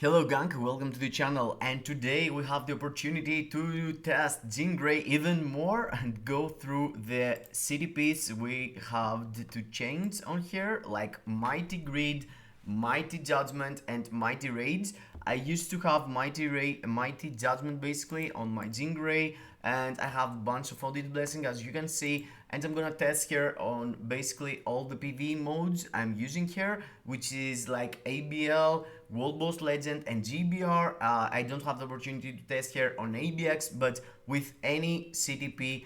Hello gang, welcome to the channel, and today we have the opportunity to test Jean Grey even more and go through the CTPs we have the two chains on here like Mighty Greed, Mighty Judgment and Mighty Rage. I used to have Mighty Judgment basically on my Jean Grey, and I have a bunch of audit blessing as you can see, and I'm gonna test here on basically all the PvE modes I'm using here, which is like ABL, World Boss Legend and GBR. I don't have the opportunity to test here on ABX, but with any CTP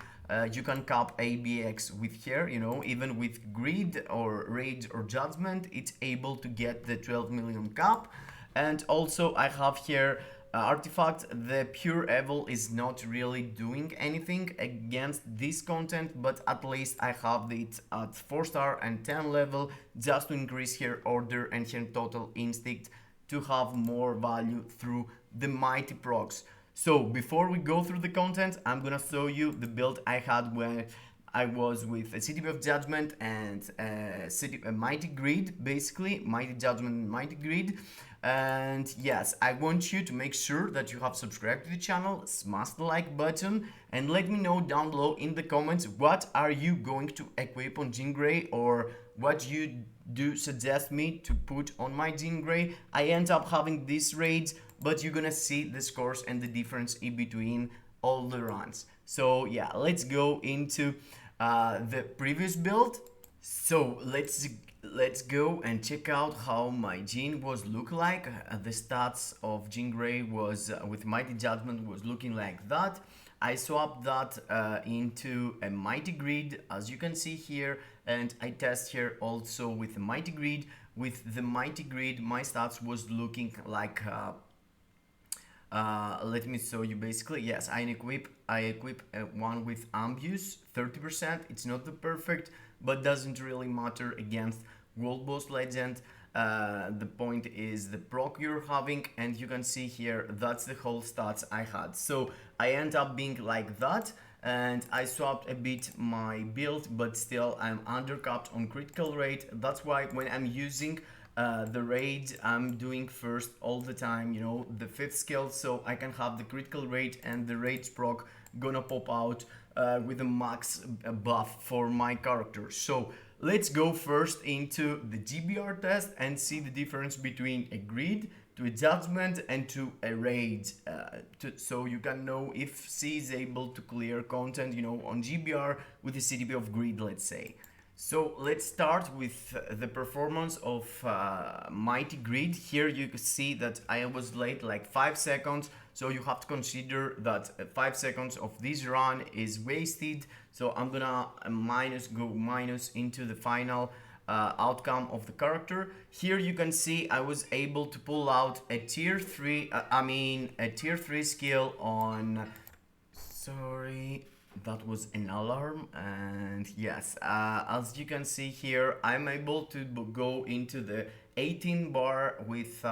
you can cap ABX with here, even with Greed or Rage or Judgment, it's able to get the 12 million cap. And also I have here artifact. The pure evil is not really doing anything against this content, but at least I have it at 4 star and 10 level just to increase here order and here total instinct to have more value through the mighty procs. So before we go through the content, I'm gonna show you the build I had when I was with a CTP of Judgment and a Mighty Greed, basically Mighty Judgment and Mighty Greed. And yes, I want you to make sure that you have subscribed to the channel, smash the like button, and let me know down below in the comments what are you going to equip on Jean Grey, or what you do suggest me to put on my Jean Grey. I end up having these raids, but you're gonna see the scores and the difference in between all the runs. So yeah, let's go into the previous build. So let's go and check out how my Jean was look like. The stats of Jean Grey was with Mighty Judgment was looking like that. I swapped that into a Mighty Greed, as you can see here, and I test here also with the Mighty Greed. With the Mighty Greed, my stats was looking like let me show you basically. Yes, I equip one with Ambius 30%. It's not the perfect, but doesn't really matter against World Boss Legend. The point is the proc you're having, and you can see here that's the whole stats I had. So I end up being like that, and I swapped a bit my build, but still I'm undercapped on critical rate. That's why when I'm using the rage, I'm doing first all the time, the 5th skill, so I can have the critical rate and the rage proc gonna pop out with a max buff for my character. So let's go first into the GBR test and see the difference between a Greed to a Judgment and to a Rage, so you can know if C is able to clear content, on GBR with the CTP of Greed, let's say. So let's start with the performance of Mighty Greed. Here you can see that I was late like 5 seconds, so you have to consider that 5 seconds of this run is wasted. So I'm gonna go minus into the final outcome of the character. Here you can see I was able to pull out a tier 3 skill on, sorry, that was an alarm. And yes, as you can see here, I'm able to go into the 18 bar with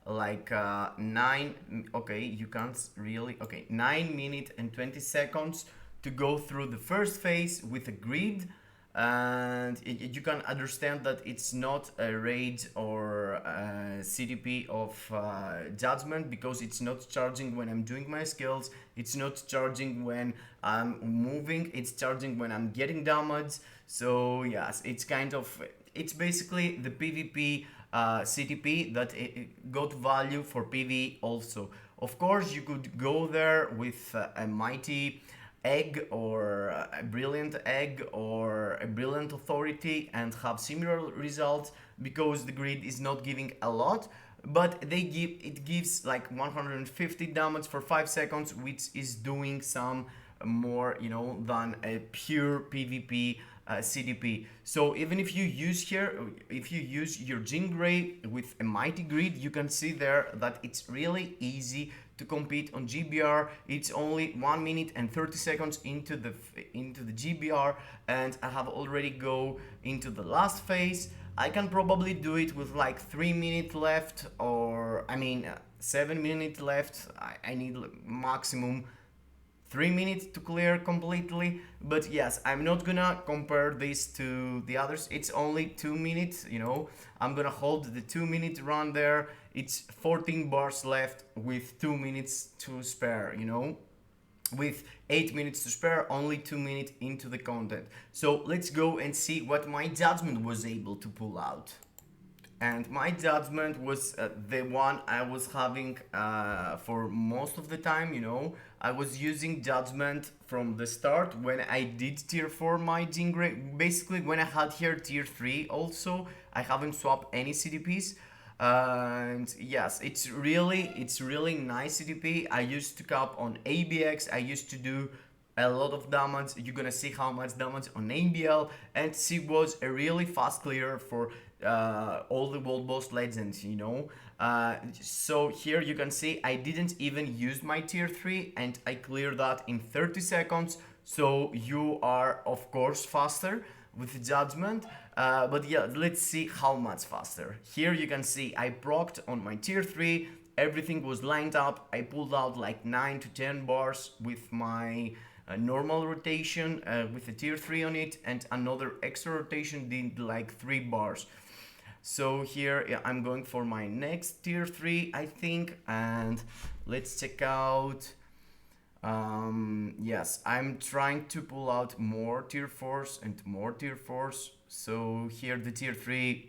9, okay, you can't really, okay, 9 minutes and 20 seconds to go through the first phase with a Greed. And you can understand that it's not a rage or a CTP of Judgment, because it's not charging when I'm doing my skills, it's not charging when I'm moving, it's charging when I'm getting damage. So yes, it's basically the PvP CTP that it got value for PvE also. Of course, you could go there with a Mighty Egg or a Brilliant Egg or a Brilliant Authority and have similar results, because the Greed is not giving a lot, but it gives like 150 damage for 5 seconds, which is doing some more, than a pure PvP CTP. So even if you use your Jean Grey with a Mighty Greed, you can see there that it's really easy to compete on GBR. It's only 1 minute and 30 seconds into the GBR, and I have already go into the last phase. I can probably do it with like 3 minutes left, or 7 minutes left. I need maximum 3 minutes to clear completely. But yes, I'm not gonna compare this to the others. It's only 2 minutes, you know. I'm gonna hold the 2 minute run there. It's 14 bars left with 2 minutes to spare, you know, with 8 minutes to spare, only 2 minutes into the content. So let's go and see what my judgment was able to pull out. And my judgment was the one I was having for most of the time, you know. I was using judgment from the start when I did tier 4 my Jingray. Basically, when I had here tier 3 also, I haven't swapped any CTPs. And yes, it's really nice CTP. I used to cap on ABX. I used to do a lot of damage. You're gonna see how much damage on ABL, and she was a really fast clear for all the world boss legends, you know. So here you can see I didn't even use my tier 3 and I cleared that in 30 seconds. So you are of course faster with judgment, but yeah, let's see how much faster. Here you can see I procced on my tier 3, everything was lined up. I pulled out like 9 to 10 bars with my normal rotation with a tier 3 on it, and another extra rotation did like 3 bars. So here yeah, I'm going for my next tier 3 I think, and let's check out. Yes, I'm trying to pull out more tier 4s and more tier 4s. So here the tier 3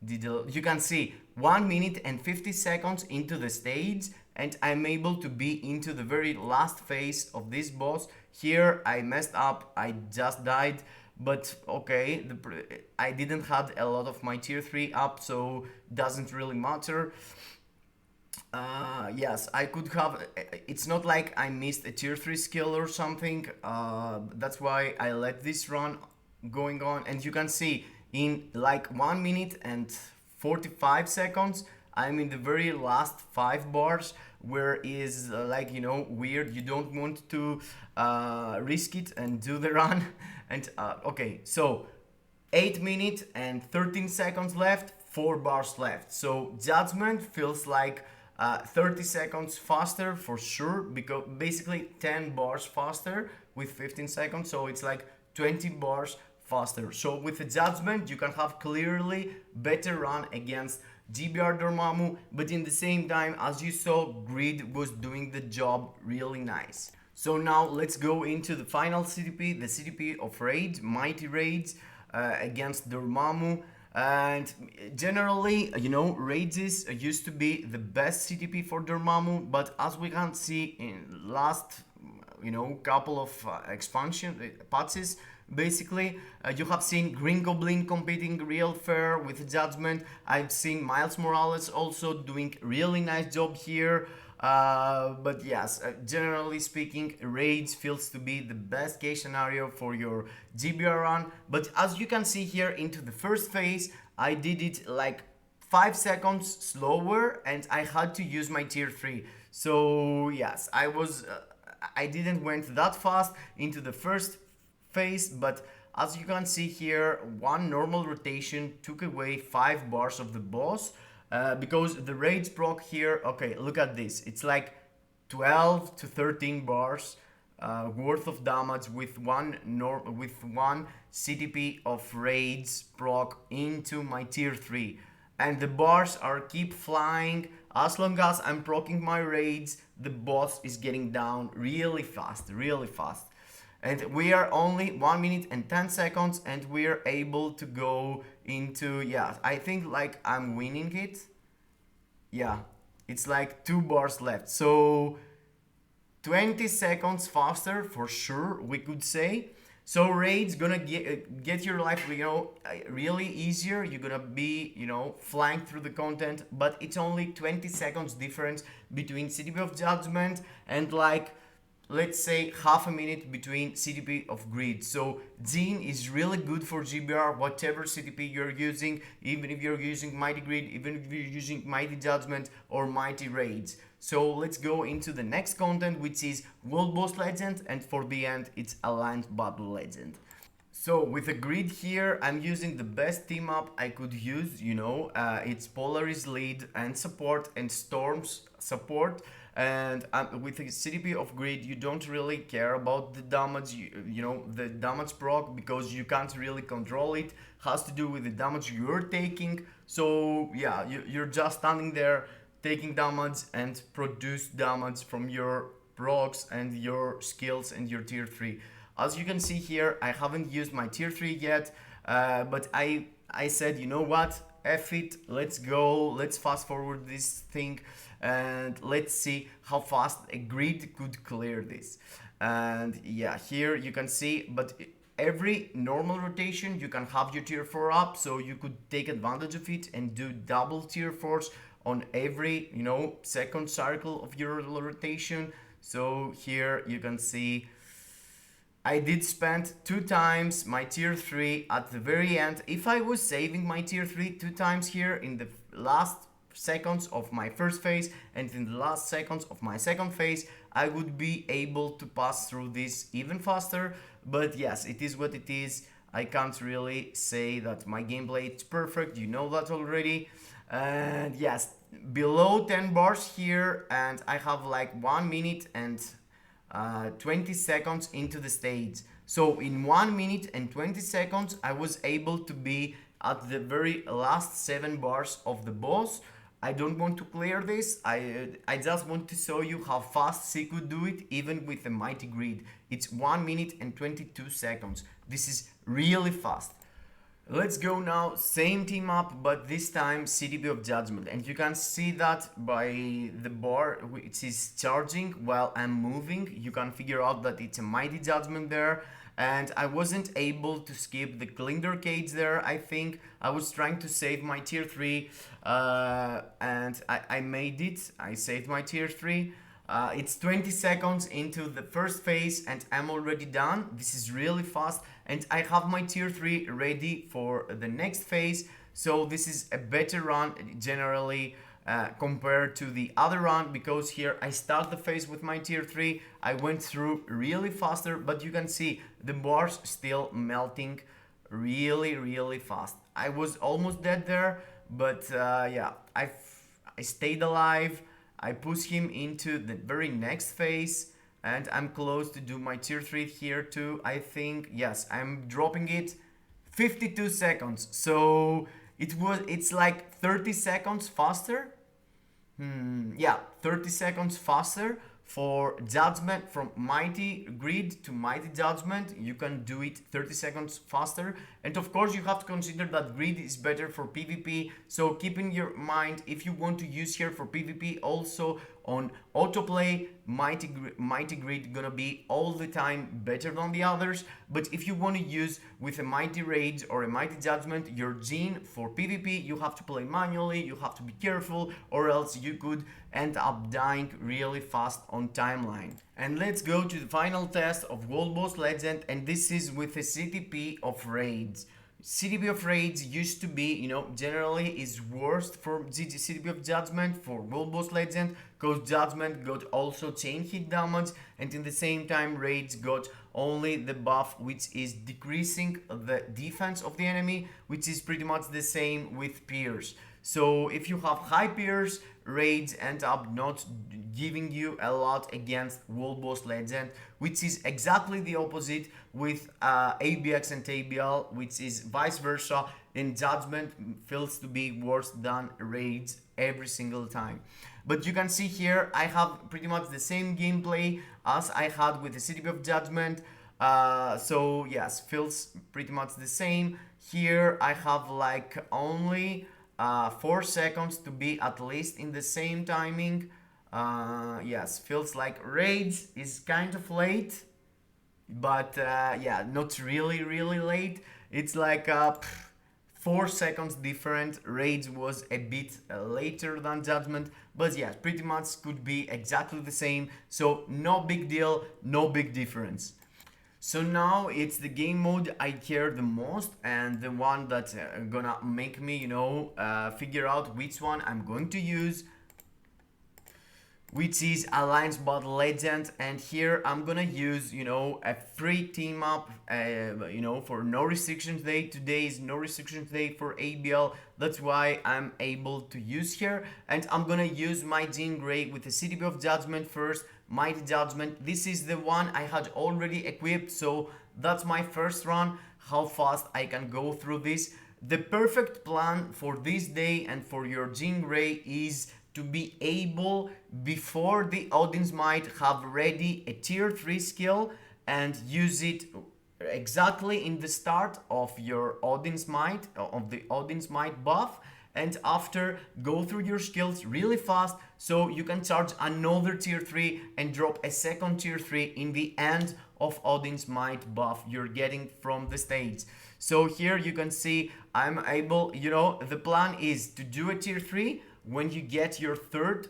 you can see 1 minute and 50 seconds into the stage, and I'm able to be into the very last phase of this boss. Here I messed up, I just died, but okay, I didn't have a lot of my tier 3 up, so doesn't really matter. Yes, I could have, it's not like I missed a tier 3 skill or something, that's why I let this run going on, and you can see in like 1 minute and 45 seconds I'm in the very last 5 bars, where is like, you know, weird, you don't want to risk it and do the run. And okay, so 8 minutes and 13 seconds left, 4 bars left. So judgment feels like 30 seconds faster for sure, because basically 10 bars faster with 15 seconds, so it's like 20 bars faster. So with the judgment you can have clearly better run against GBR Dormammu, but in the same time, as you saw, Grid was doing the job really nice. So now let's go into the final CTP, the CTP of Raids, Mighty Raids against Dormammu. And generally, you know, Raids used to be the best CTP for Dormammu, but as we can see in last, you know, couple of expansion patches, basically you have seen Green Goblin competing real fair with judgment. I've seen Miles Morales also doing really nice job here, but yes, generally speaking, Raids feels to be the best case scenario for your GBR run. But as you can see here into the first phase, I did it like 5 seconds slower and I had to use my tier 3. So yes, I didn't went that fast into the first phase, but as you can see here, one normal rotation took away 5 bars of the boss, because the rage proc here, okay, look at this, it's like 12 to 13 bars worth of damage with one CTP of rage proc into my tier 3, and the bars are keep flying. As long as I'm proccing my raids, the boss is getting down really fast, really fast. And we are only 1 minute and 10 seconds and we're able to go into, yeah, I think like I'm winning it. Yeah, it's like 2 bars left. So 20 seconds faster for sure, we could say. So raids gonna get your life, you know, really easier. You're gonna be, you know, flying through the content, but it's only 20 seconds difference between CTP of Judgment and like, let's say half a minute between CTP of Grid. So Jean is really good for GBR, whatever CTP you're using, even if you're using Mighty Grid, even if you're using Mighty Judgment or Mighty Raids. So let's go into the next content, which is World Boss Legend, and for the end it's Alliance Battle Legend. So with the Grid here, I'm using the best team up I could use, you know, it's Polaris lead and support and Storm's support. And with the CTP of Grid, you don't really care about the damage, you know, the damage proc, because you can't really control it. Has to do with the damage you're taking. So yeah, you're just standing there taking damage and produce damage from your procs and your skills and your tier 3. As you can see here, I haven't used my tier 3 yet, but I said, you know what, F it, let's go, let's fast forward this thing, and let's see how fast a grid could clear this. And yeah, here you can see, but every normal rotation you can have your tier 4 up, so you could take advantage of it and do double tier 4s on every, you know, second cycle of your rotation. So here you can see I did spend 2 times my tier 3 at the very end. If I was saving my tier 3 2 times here in the last seconds of my first phase and in the last seconds of my second phase, I would be able to pass through this even faster. But yes, it is what it is. I can't really say that my gameplay is perfect, you know that already. And yes, below 10 bars here, and I have like 1 minute and 20 seconds into the stage. So in 1 minute and 20 seconds I was able to be at the very last 7 bars of the boss. I don't want to clear this, I just want to show you how fast she could do it even with a mighty grid. It's 1 minute and 22 seconds. This is really fast. Let's go now, same team up, but this time CTP of Judgment, and you can see that by the bar which is charging while I'm moving. You can figure out that it's a mighty Judgment there, and I wasn't able to skip the Klinger cage there. I think I was trying to save my tier 3, and I made it. I saved my tier 3. It's 20 seconds into the first phase and I'm already done. This is really fast, and I have my tier 3 ready for the next phase. So this is a better run generally compared to the other run, because here I start the phase with my tier 3. I went through really faster, but you can see the bars still melting really fast. I was almost dead there, but yeah, I stayed alive. I push him into the very next phase, and I'm close to do my tier 3 here too. I think, yes, I'm dropping it 52 seconds. So it's like 30 seconds faster. Yeah, 30 seconds faster for Judgment. From Mighty Grid to Mighty Judgment, you can do it 30 seconds faster. And of course you have to consider that Grid is better for PvP, so keep in your mind, if you want to use here for PvP also on autoplay, Mighty Grid gonna be all the time better than the others. But if you want to use with a Mighty Rage or a Mighty Judgment your Gene for PvP, you have to play manually, you have to be careful, or else you could end up dying really fast on timeline. And let's go to the final test of World Boss Legend, and this is with a CTP of Raids. CTP of Raids used to be, you know, generally is worst for CTP of Judgment for World Boss Legend, because Judgment got also chain hit damage, and in the same time Raids got only the buff which is decreasing the defense of the enemy, which is pretty much the same with Pierce. So if you have high Pierce, Raids end up not giving you a lot against World Boss Legend, which is exactly the opposite with ABX and ABL, which is vice versa, and Judgment feels to be worse than Raids every single time. But you can see here I have pretty much the same gameplay as I had with the CTP of Judgment. So yes, feels pretty much the same. Here I have like only 4 seconds to be at least in the same timing. Yes, feels like Raids is kind of late, but yeah, not really late. It's like 4 seconds different. Raids was a bit later than Judgment, but yeah, pretty much could be exactly the same, so no big deal, no big difference. So now it's the game mode I care the most, and the one that's gonna make me, you know, figure out which one I'm going to use. which is Alliance Battle Legend. And here I'm gonna use, a free team up, for no restrictions day. Today is no restrictions day for ABL. That's why I'm able to use here. And I'm gonna use my Jean Grey with the CTP of Judgment first, Mighty Judgment. This is the one I had already equipped, so that's my first run. How fast I can go through this. The perfect plan for this day and for your Jean Grey is to be able, before the Odin's Might, have ready a tier 3 skill and use it exactly in the start of your Odin's Might, of the Odin's Might buff, and after go through your skills really fast so you can charge another tier 3 and drop a second tier 3 in the end of Odin's Might buff you're getting from the stage. So here you can see I'm able, the plan is to do a tier 3 when you get your third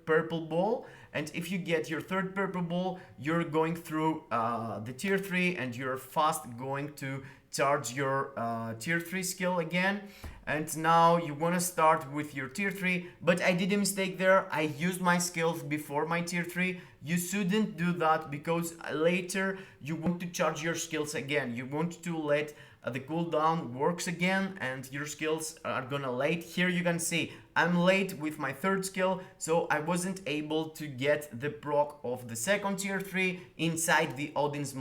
purple ball. And if you get your third purple ball, you're going through the tier 3 and you're fast going to charge your tier 3 skill again. And now you want to start with your tier 3, but I did a mistake there. I used my skills before my tier 3. You shouldn't do that, because later you want to charge your skills again. You want to let the cooldown works again, and your skills are gonna late. Here you can see I'm late with my third skill, so I wasn't able to get the proc of the second tier 3 inside the Odin's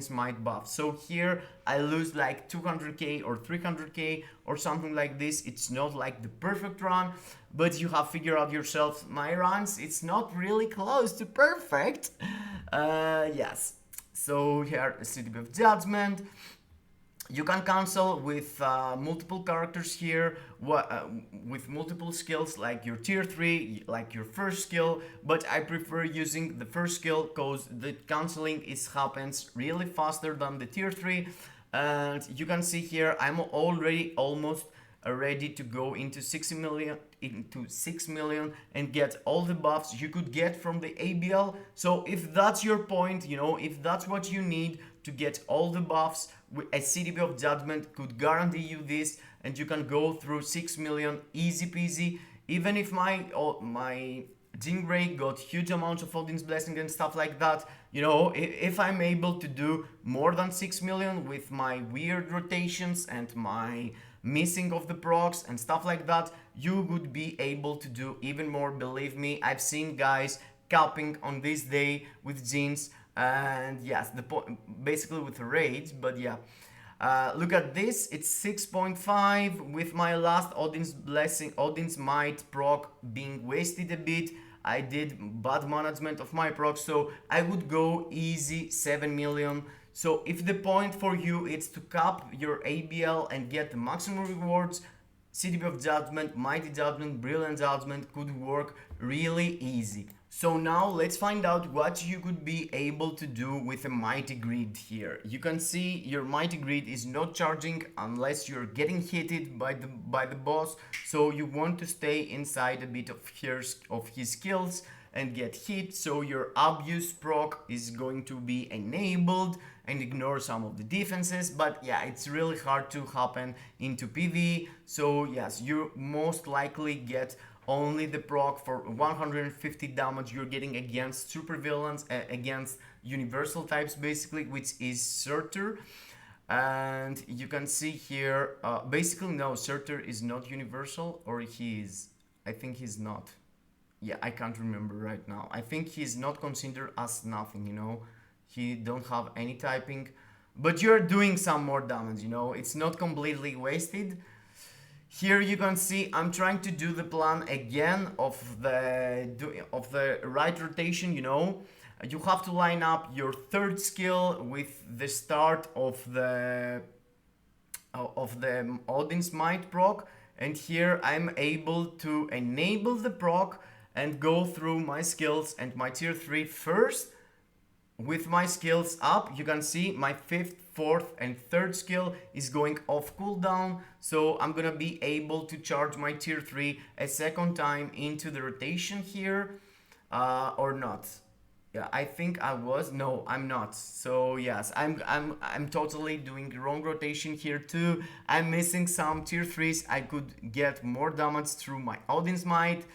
Might buff. So here I lose like 200k or 300k or something like this. It's not like the perfect run, but you have figured out yourself my runs. It's not really close to perfect. Yes. So here, CTP of Judgment. You can cancel with multiple characters here, with multiple skills like your tier 3, like your first skill, but I prefer using the first skill because the canceling happens really faster than the tier 3. And you can see here I'm already almost ready to go into 6 million and get all the buffs you could get from the ABL. So if that's your point, if that's what you need to get all the buffs, a CTP of Judgment could guarantee you this, and you can go through 6 million easy peasy. Even if my Jean Grey got huge amounts of Odin's Blessing and stuff like that, if I'm able to do more than 6 million with my weird rotations and my missing of the procs and stuff like that, you would be able to do even more. Believe me, I've seen guys capping on this day with Jeans. And yes, basically with raids, but yeah. Look at this, it's 6.5 with my last Odin's Blessing, Odin's Might proc being wasted a bit. I did bad management of my proc, so I would go easy 7 million. So if the point for you is to cap your ABL and get the maximum rewards, CTP of Judgment, Mighty Judgment, Brilliant Judgment could work really easy. So now let's find out what you could be able to do with a Mighty Grid here. You can see your Mighty Grid is not charging unless you're getting hit by the boss. So you want to stay inside a bit of his skills and get hit. So your Abuse proc is going to be enabled and ignore some of the defenses. But yeah, it's really hard to happen into PVE. So yes, you most likely get only the proc for 150 damage you're getting against supervillains, against universal types basically, which is Surtur. And you can see here, basically no, Surtur is not universal, or he is. I think he's not. Yeah, I can't remember right now. I think he's not considered as nothing, He don't have any typing, but you're doing some more damage, It's not completely wasted. Here you can see I'm trying to do the plan again of the right rotation, You have to line up your third skill with the start of the Odin's Might proc, and here I'm able to enable the proc and go through my skills and my tier 3 first. With my skills up, you can see my 5th, 4th and 3rd skill is going off cooldown, so I'm gonna be able to charge my tier 3 a second time into the rotation here, or not. Yeah, I think I was. No, I'm not. So yes, I'm totally doing the wrong rotation here too. I'm missing some tier 3s. I could get more damage through my Odin's Might.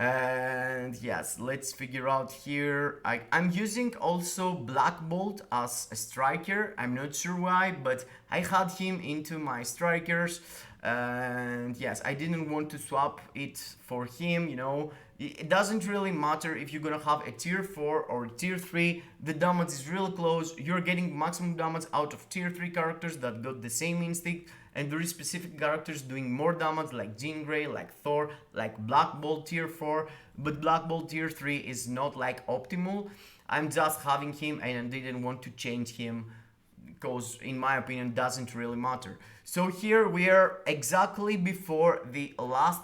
And yes, let's figure out here. I'm using also Black Bolt as a striker. I'm not sure why, but I had him into my strikers. And yes, I didn't want to swap it for him, you know. It doesn't really matter if you're gonna have a tier 4 or tier 3. The damage is real close. You're getting maximum damage out of tier 3 characters that got the same instinct, and very specific characters doing more damage like Jean Grey, like Thor, like Black Bolt tier 4. But Black Bolt tier 3 is not like optimal. I'm just having him and I didn't want to change him because in my opinion doesn't really matter. So here we are exactly before the last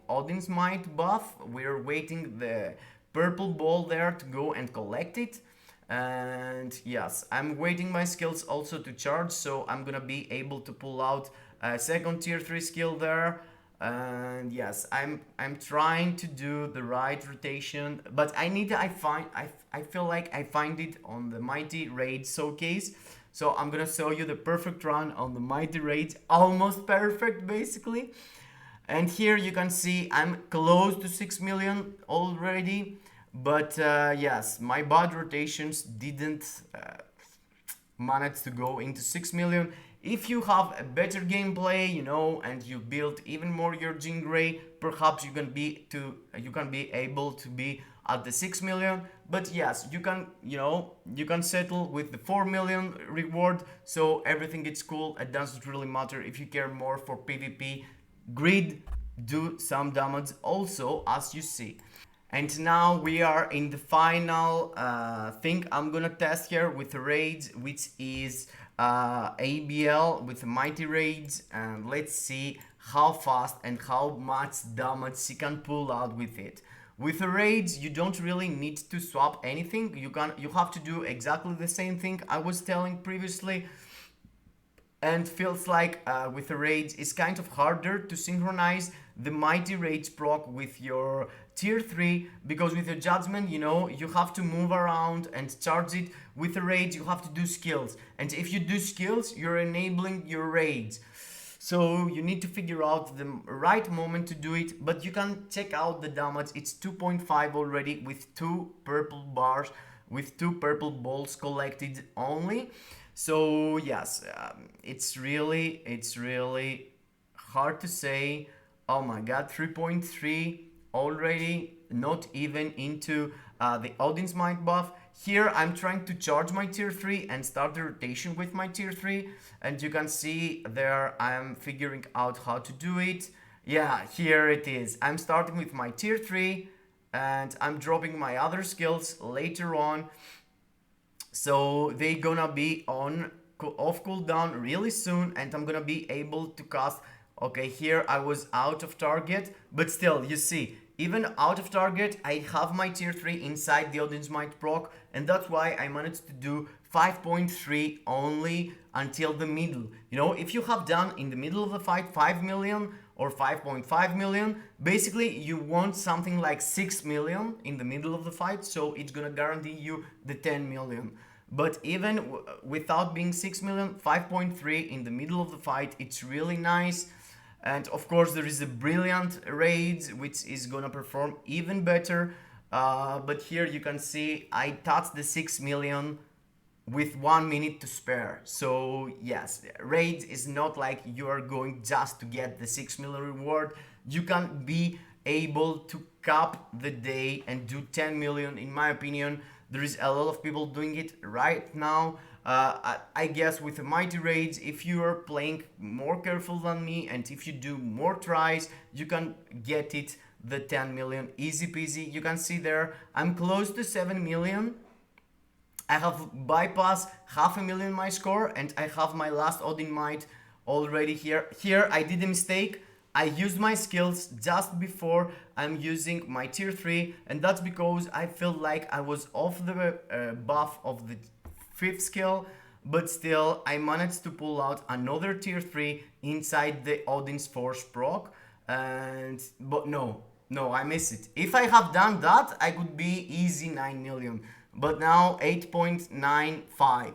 Odin's Might buff. We're waiting the purple ball there to go and collect it. And yes, I'm waiting my skills also to charge, so I'm gonna be able to pull out a second tier 3 skill there. And yes, I'm trying to do the right rotation, but I feel like I find it on the Mighty Raid showcase. So I'm gonna show you the perfect run on the Mighty Raid, almost perfect basically. And here you can see I'm close to 6 million already, but yes, my bad rotations didn't manage to go into 6 million. If you have a better gameplay, you know, and you build even more your Jean Grey, perhaps you can be able to be at the 6 million. But yes, you can, you know, you can settle with the 4 million reward, so everything is cool. It doesn't really matter if you care more for PvP. Grid do some damage also, as you see. And now we are in the final thing I'm gonna test here with the raids, which is ABL with the Mighty Raids, and let's see how fast and how much damage she can pull out with it. With the raids, you don't really need to swap anything. You have to do exactly the same thing I was telling previously. And feels like with the raids it's kind of harder to synchronize the Mighty Raids proc with your tier 3, because with the judgment, you know, you have to move around and charge it. With the raids you have to do skills, and if you do skills you're enabling your raids. So you need to figure out the right moment to do it, but you can check out the damage. It's 2.5 already with 2 purple bars, with 2 purple balls collected only. So yes, it's really hard to say. Oh my god, 3.3 already, not even into the Odin's Might buff. Here I'm trying to charge my tier 3 and start the rotation with my tier 3, and you can see there I'm figuring out how to do it. Yeah, here it is. I'm starting with my tier 3 and I'm dropping my other skills later on. So they gonna be on off cooldown really soon, and I'm gonna be able to cast. Okay, here I was out of target, but still, you see, even out of target, I have my tier 3 inside the Odin's Might proc, and that's why I managed to do 5.3 only until the middle. You know, if you have done in the middle of the fight 5 million or 5.5 million, basically you want something like 6 million in the middle of the fight, so it's gonna guarantee you the 10 million. But even without being 6 million, 5.3 in the middle of the fight, it's really nice. And of course there is a brilliant raid which is gonna perform even better. But here you can see I touched the 6 million with 1 minute to spare. So yes, raid is not like you are going just to get the 6 million reward. You can be able to cap the day and do 10 million. In my opinion, there is a lot of people doing it right now. I guess with the Mighty Raids, if you are playing more careful than me and if you do more tries, you can get it the 10 million easy peasy. You can see there I'm close to 7 million. I have bypassed 500,000 my score, and I have my last Odin Might already here. Here I did a mistake. I used my skills just before I'm using my tier 3, and that's because I feel like I was off the buff of the 5th skill, but still I managed to pull out another tier 3 inside the Odin's Force proc, but no, I miss it. If I have done that, I could be easy 9 million, but now 8.95.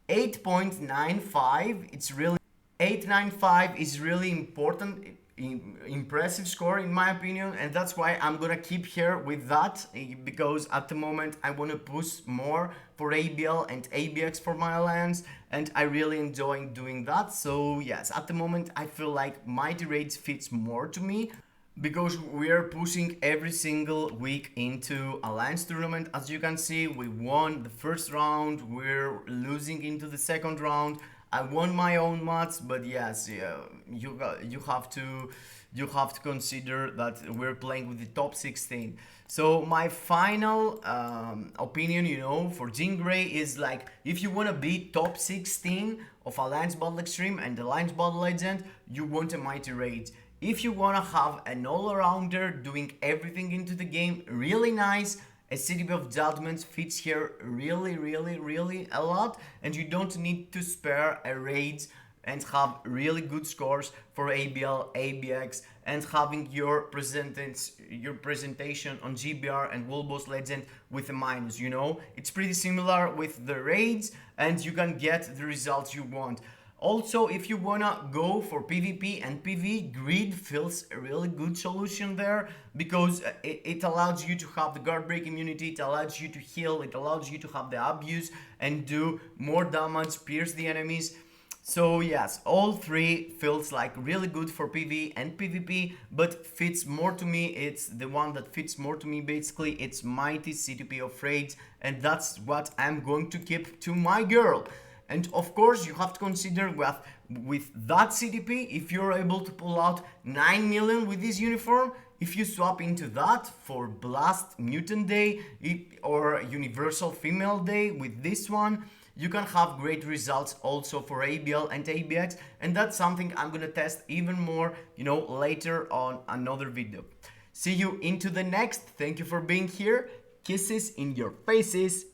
8.95, it's really 895 is really important. impressive score in my opinion, and that's why I'm gonna keep here with that, because at the moment I want to push more for ABL and ABX for my alliance, and I really enjoy doing that. So yes, at the moment I feel like Mighty Raids fits more to me, because we are pushing every single week into alliance tournament. As you can see, we won the first round, we're losing into the second round. I won my own match, but yes, yeah, you have to consider that we're playing with the top 16. So my final opinion, for Jean Grey is like, if you want to be top 16 of Alliance Battle Extreme and Alliance Battle Legend, you want a Mighty Raid. If you want to have an all-arounder doing everything into the game really nice, a CTP of Judgments fits here really a lot, and you don't need to spare a raids and have really good scores for ABL, ABX, and having your presentation on GBR and World Boss Legend with a minus, It's pretty similar with the raids, and you can get the results you want. Also, if you wanna go for PvP and PvE, Grid feels a really good solution there, because it allows you to have the guard break immunity, it allows you to heal, it allows you to have the abuse and do more damage, pierce the enemies. So yes, all three feels like really good for PvE and PvP, but fits more to me. It's the one that fits more to me basically. It's Mighty CTP of Raids, and that's what I'm going to keep to my girl. And of course, you have to consider with that CTP, if you're able to pull out 9 million with this uniform, if you swap into that for Blast Mutant Day or Universal Female Day with this one, you can have great results also for ABL and ABX, and that's something I'm gonna test even more, later on another video. See you into the next. Thank you for being here. Kisses in your faces.